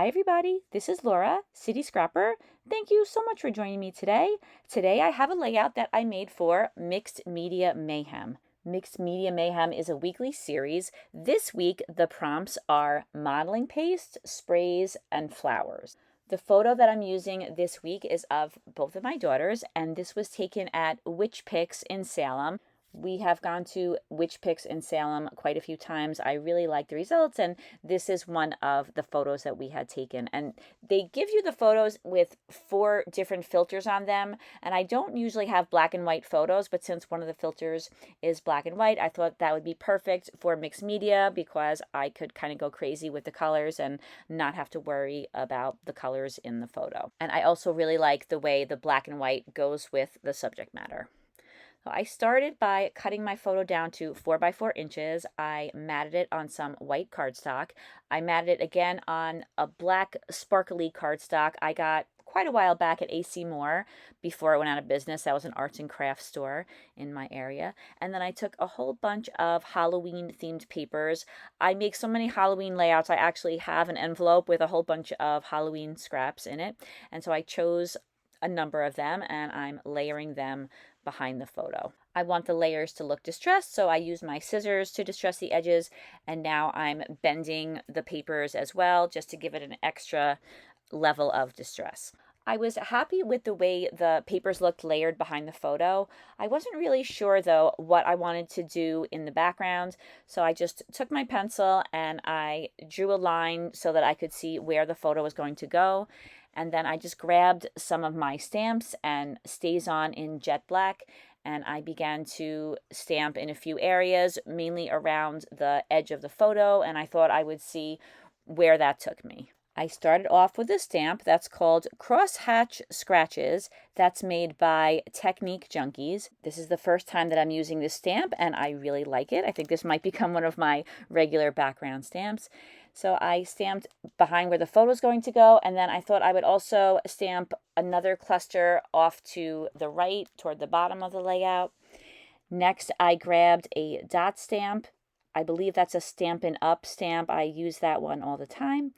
Hi everybody, this is Laura, City Scrapper. Thank you so much for joining me today. Today I have a layout that I made for Mixed Media Mayhem. Mixed Media Mayhem is a weekly series. This week the prompts are modeling paste, sprays, and flowers. The photo that I'm using this week is of both of my daughters, and this was taken at Witch Pix in Salem. We have gone to Witch Pix in Salem quite a few times. I really like the results, and this is one of the photos that we had taken. And they give you the photos with 4 different filters on them, and I don't usually have black and white photos, but since one of the filters is black and white, I thought that would be perfect for mixed media because I could kind of go crazy with the colors and not have to worry about the colors in the photo. And I also really like the way the black and white goes with the subject matter. So I started by cutting my photo down to 4 by 4 inches. I matted it on some white cardstock. I matted it again on a black sparkly cardstock I got quite a while back at AC Moore before it went out of business. That was an arts and crafts store in my area. And then I took a whole bunch of Halloween themed papers. I make so many Halloween layouts. I actually have an envelope with a whole bunch of Halloween scraps in it. And so I chose a number of them and I'm layering them behind the photo. I want the layers to look distressed, so I use my scissors to distress the edges, and now I'm bending the papers as well just to give it an extra level of distress. I was happy with the way the papers looked layered behind the photo. I wasn't really sure though what I wanted to do in the background, so I just took my pencil and I drew a line so that I could see where the photo was going to go. And then I just grabbed some of my stamps and StazOn in jet black, and I began to stamp in a few areas, mainly around the edge of the photo, and I thought I would see where that took me. I started off with a stamp that's called Crosshatch Scratches. That's made by Technique Junkies. This is the first time that I'm using this stamp, and I really like it. I think this might become one of my regular background stamps. So I stamped behind where the photo is going to go, and then I thought I would also stamp another cluster off to the right toward the bottom of the layout. Next, I grabbed a dot stamp. I believe that's a Stampin' Up stamp. I use that one all the time.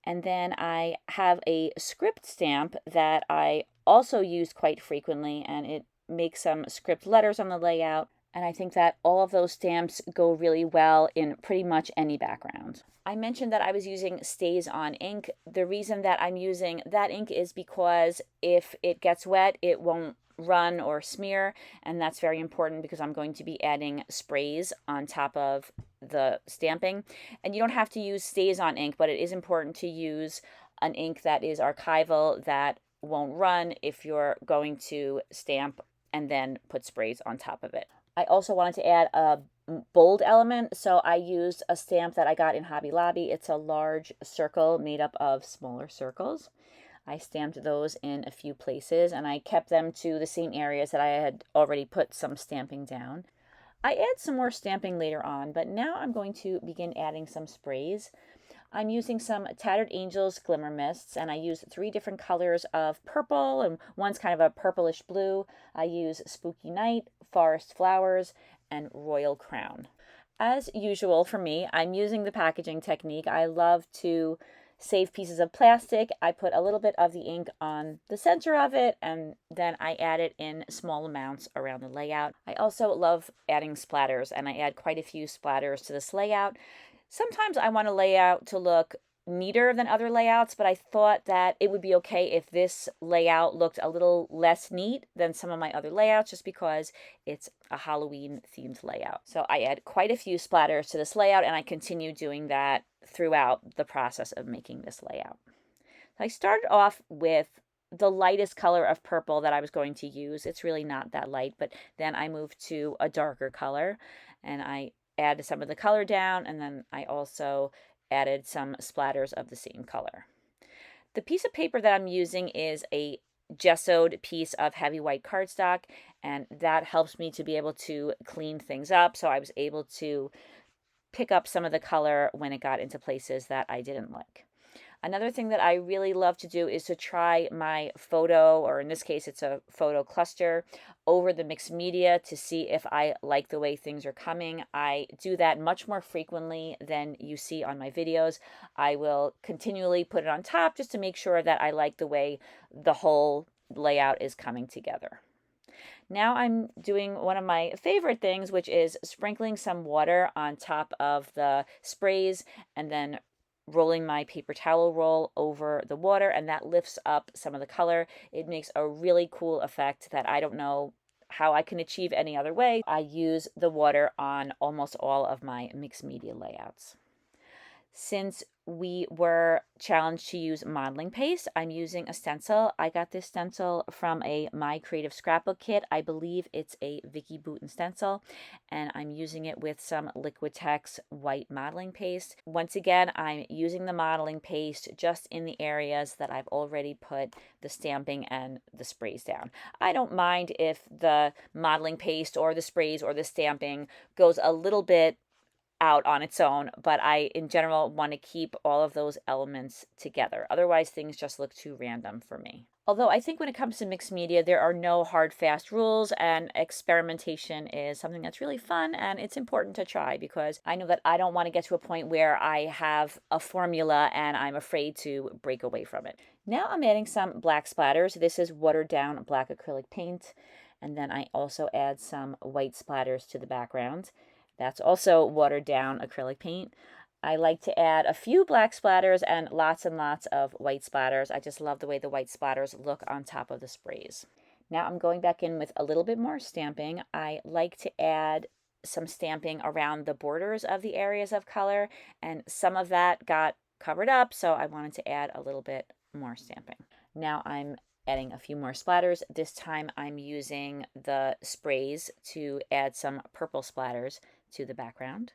And then I have a script stamp that I also use quite frequently, and it makes some script letters on the layout. And I think that all of those stamps go really well in pretty much any background. I mentioned that I was using StazOn ink. The reason that I'm using that ink is because if it gets wet, it won't run or smear, and that's very important because I'm going to be adding sprays on top of the stamping. And you don't have to use StazOn ink, but it is important to use an ink that is archival, that won't run if you're going to stamp and then put sprays on top of it. I also wanted to add a bold element, so I used a stamp that I got in Hobby Lobby. It's a large circle made up of smaller circles. I stamped those in a few places, and I kept them to the same areas that I had already put some stamping down. I add some more stamping later on, but now I'm going to begin adding some sprays. I'm using some Tattered Angels Glimmer Mists, and I use 3 different colors of purple, and one's kind of a purplish blue. I use Spooky Night, Forest Flowers, and Royal Crown. As usual for me, I'm using the packaging technique. I love to save pieces of plastic. I put a little bit of the ink on the center of it, and then I add it in small amounts around the layout. I also love adding splatters, and I add quite a few splatters to this layout. Sometimes I want a layout to look neater than other layouts, but I thought that it would be okay if this layout looked a little less neat than some of my other layouts, just because it's a Halloween themed layout. So I add quite a few splatters to this layout, and I continue doing that throughout the process of making this layout. So I started off with the lightest color of purple that I was going to use. It's really not that light, but then I moved to a darker color, and I added some of the color down, and then I also added some splatters of the same color. The piece of paper that I'm using is a gessoed piece of heavy white cardstock, and that helps me to be able to clean things up, so I was able to pick up some of the color when it got into places that I didn't like. Another thing that I really love to do is to try my photo, or in this case it's a photo cluster, over the mixed media to see if I like the way things are coming. I do that much more frequently than you see on my videos. I will continually put it on top just to make sure that I like the way the whole layout is coming together. Now I'm doing one of my favorite things, which is sprinkling some water on top of the sprays and then rolling my paper towel roll over the water, and that lifts up some of the color. It makes a really cool effect that I don't know how I can achieve any other way. I use the water on almost all of my mixed media layouts. Since we were challenged to use modeling paste, I'm using a stencil. I got this stencil from a My Creative Scrapbook kit. I believe it's a Vicky Bouton stencil, and I'm using it with some Liquitex white modeling paste. Once again, I'm using the modeling paste just in the areas that I've already put the stamping and the sprays down. I don't mind if the modeling paste or the sprays or the stamping goes a little bit out on its own, but I in general want to keep all of those elements together. Otherwise things just look too random for me. Although I think when it comes to mixed media, there are no hard fast rules, and experimentation is something that's really fun, and it's important to try because I know that I don't want to get to a point where I have a formula and I'm afraid to break away from it. Now I'm adding some black splatters. This is watered down black acrylic paint, and then I also add some white splatters to the background. That's also watered down acrylic paint. I like to add a few black splatters and lots of white splatters. I just love the way the white splatters look on top of the sprays. Now I'm going back in with a little bit more stamping. I like to add some stamping around the borders of the areas of color, and some of that got covered up, so I wanted to add a little bit more stamping. Now I'm adding a few more splatters. This time I'm using the sprays to add some purple splatters to the background.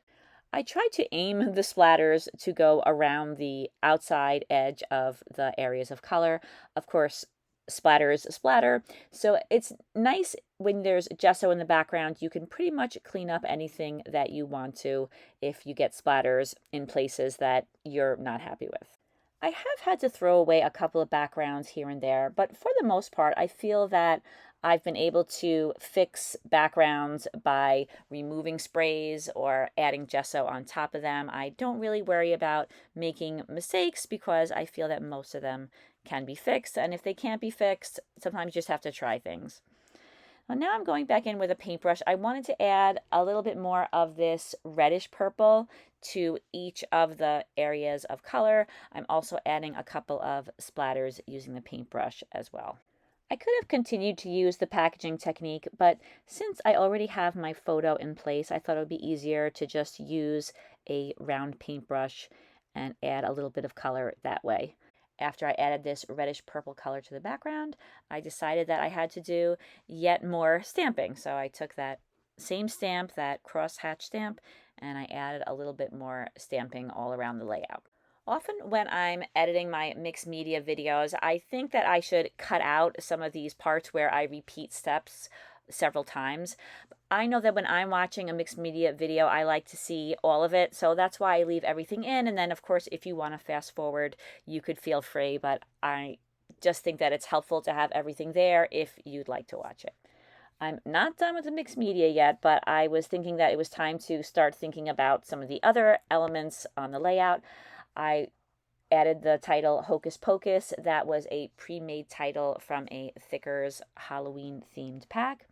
I tried to aim the splatters to go around the outside edge of the areas of color. Of course, splatters splatter, so it's nice when there's gesso in the background. You can pretty much clean up anything that you want to if you get splatters in places that you're not happy with. I have had to throw away a couple of backgrounds here and there, but for the most part, I feel that I've been able to fix backgrounds by removing sprays or adding gesso on top of them. I don't really worry about making mistakes because I feel that most of them can be fixed, and if they can't be fixed, sometimes you just have to try things. Well, now I'm going back in with a paintbrush. I wanted to add a little bit more of this reddish purple to each of the areas of color. I'm also adding a couple of splatters using the paintbrush as well. I could have continued to use the packaging technique, but since I already have my photo in place, I thought it would be easier to just use a round paintbrush and add a little bit of color that way. After I added this reddish purple color to the background, I decided that I had to do yet more stamping. So I took that same stamp, that Crosshatch stamp, and I added a little bit more stamping all around the layout. Often when I'm editing my mixed media videos, I think that I should cut out some of these parts where I repeat steps several times. I know that when I'm watching a mixed media video, I like to see all of it, so that's why I leave everything in. And then, of course, if you want to fast forward, you could feel free, but I just think that it's helpful to have everything there if you'd like to watch it. I'm not done with the mixed media yet, but I was thinking that it was time to start thinking about some of the other elements on the layout. I added the title Hocus Pocus. That was a pre-made title from a Thickers Halloween themed pack.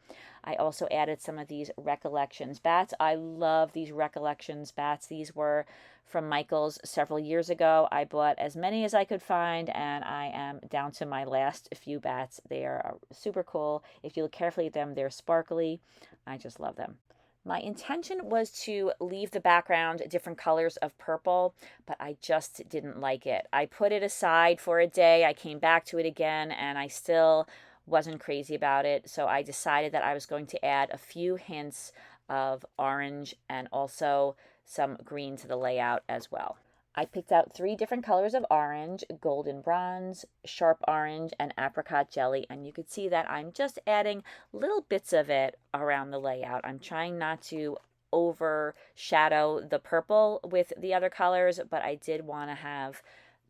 I also added some of these Recollections bats. I love these Recollections bats. These were from Michael's several years ago. I bought as many as I could find, and I am down to my last few bats. They are super cool. If you look carefully at them, they're sparkly. I just love them. My intention was to leave the background different colors of purple, but I just didn't like it. I put it aside for a day. I came back to it again, and I still wasn't crazy about it. So I decided that I was going to add a few hints of orange and also some green to the layout as well. I picked out 3 different colors of orange: golden bronze, sharp orange, and apricot jelly. And you could see that I'm just adding little bits of it around the layout. I'm trying not to overshadow the purple with the other colors, but I did want to have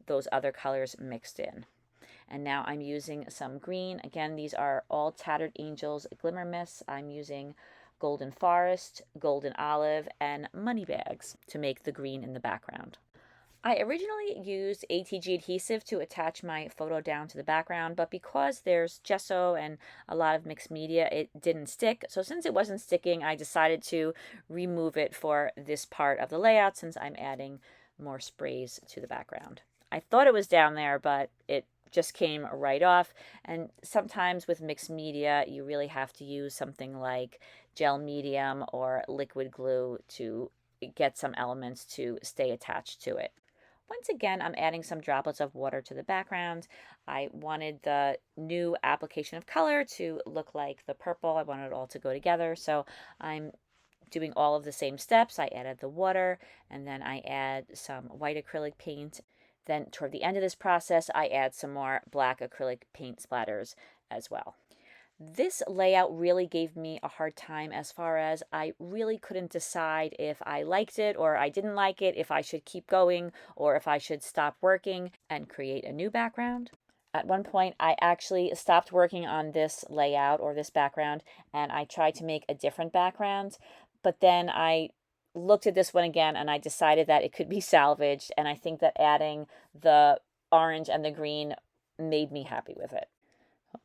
those other colors mixed in. And now I'm using some green. Again, these are all Tattered Angels Glimmer Mist. I'm using Golden Forest, Golden Olive, and Money Bags to make the green in the background. I originally used ATG adhesive to attach my photo down to the background, but because there's gesso and a lot of mixed media, it didn't stick. So since it wasn't sticking, I decided to remove it for this part of the layout since I'm adding more sprays to the background. I thought it was down there, but it just came right off. And sometimes with mixed media, you really have to use something like gel medium or liquid glue to get some elements to stay attached to it. Once again, I'm adding some droplets of water to the background. I wanted the new application of color to look like the purple. I wanted it all to go together. So I'm doing all of the same steps. I added the water, and then I add some white acrylic paint. Then toward the end of this process, I add some more black acrylic paint splatters as well. This layout really gave me a hard time as far as I really couldn't decide if I liked it or I didn't like it, if I should keep going or if I should stop working and create a new background. At one point, I actually stopped working on this layout or this background and I tried to make a different background, but then I looked at this one again and I decided that it could be salvaged, and I think that adding the orange and the green made me happy with it.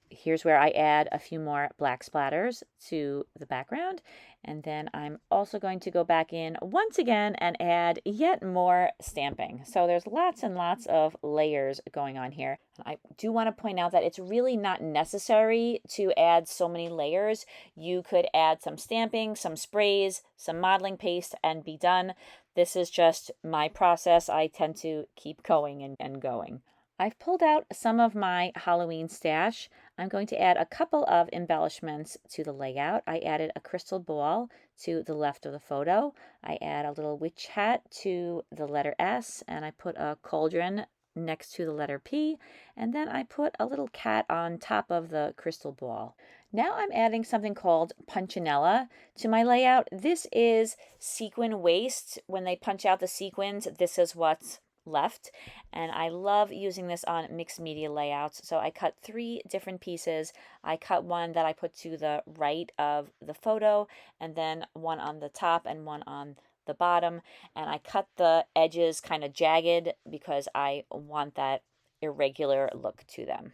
Here's where I add a few more black splatters to the background, and then I'm also going to go back in once again and add yet more stamping. So there's lots and lots of layers going on here. I do want to point out that it's really not necessary to add so many layers. You could add some stamping, some sprays, some modeling paste, and be done. This is just my process. I tend to keep going and going. I've pulled out some of my Halloween stash. I'm going to add a couple of embellishments to the layout. I added a crystal ball to the left of the photo. I add a little witch hat to the letter S, and I put a cauldron next to the letter P, and then I put a little cat on top of the crystal ball. Now I'm adding something called Punchinella to my layout. This is sequin waste. When they punch out the sequins, this is what's left, and I love using this on mixed media layouts. So I cut 3 different pieces. I cut one that I put to the right of the photo, and then one on the top and one on the bottom, and I cut the edges kind of jagged because I want that irregular look to them.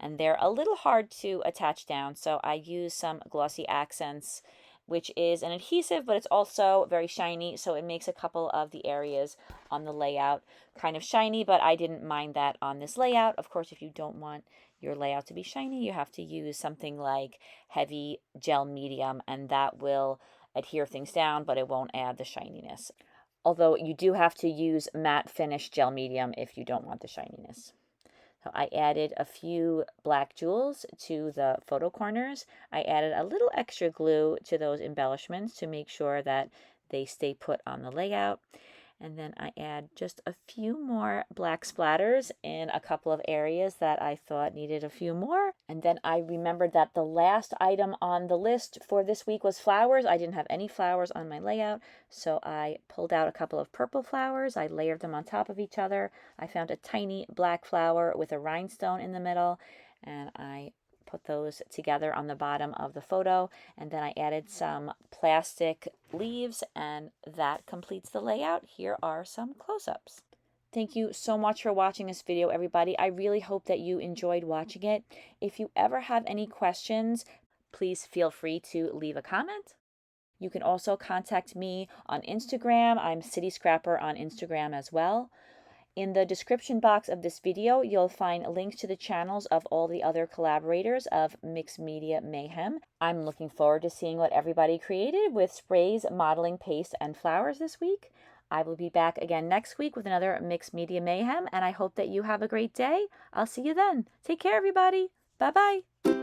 And they're a little hard to attach down, so I use some Glossy Accents, which is an adhesive, but it's also very shiny, so it makes a couple of the areas on the layout kind of shiny, but I didn't mind that on this layout. Of course, if you don't want your layout to be shiny, you have to use something like heavy gel medium, and that will adhere things down, but it won't add the shininess. Although you do have to use matte finish gel medium if you don't want the shininess. So I added a few black jewels to the photo corners. I added a little extra glue to those embellishments to make sure that they stay put on the layout. And then I add just a few more black splatters in a couple of areas that I thought needed a few more. And then I remembered that the last item on the list for this week was flowers. I didn't have any flowers on my layout, so I pulled out a couple of purple flowers. I layered them on top of each other. I found a tiny black flower with a rhinestone in the middle, and I put those together on the bottom of the photo, and then I added some plastic leaves, and that completes the layout. Here are some close-ups. Thank you so much for watching this video, everybody. I really hope that you enjoyed watching it. If you ever have any questions, please feel free to leave a comment. You can also contact me on Instagram. I'm City Scrapper on Instagram as well. In the description box of this video, you'll find links to the channels of all the other collaborators of Mixed Media Mayhem. I'm looking forward to seeing what everybody created with sprays, modeling paste, and flowers this week. I will be back again next week with another Mixed Media Mayhem, and I hope that you have a great day. I'll see you then. Take care, everybody. Bye-bye.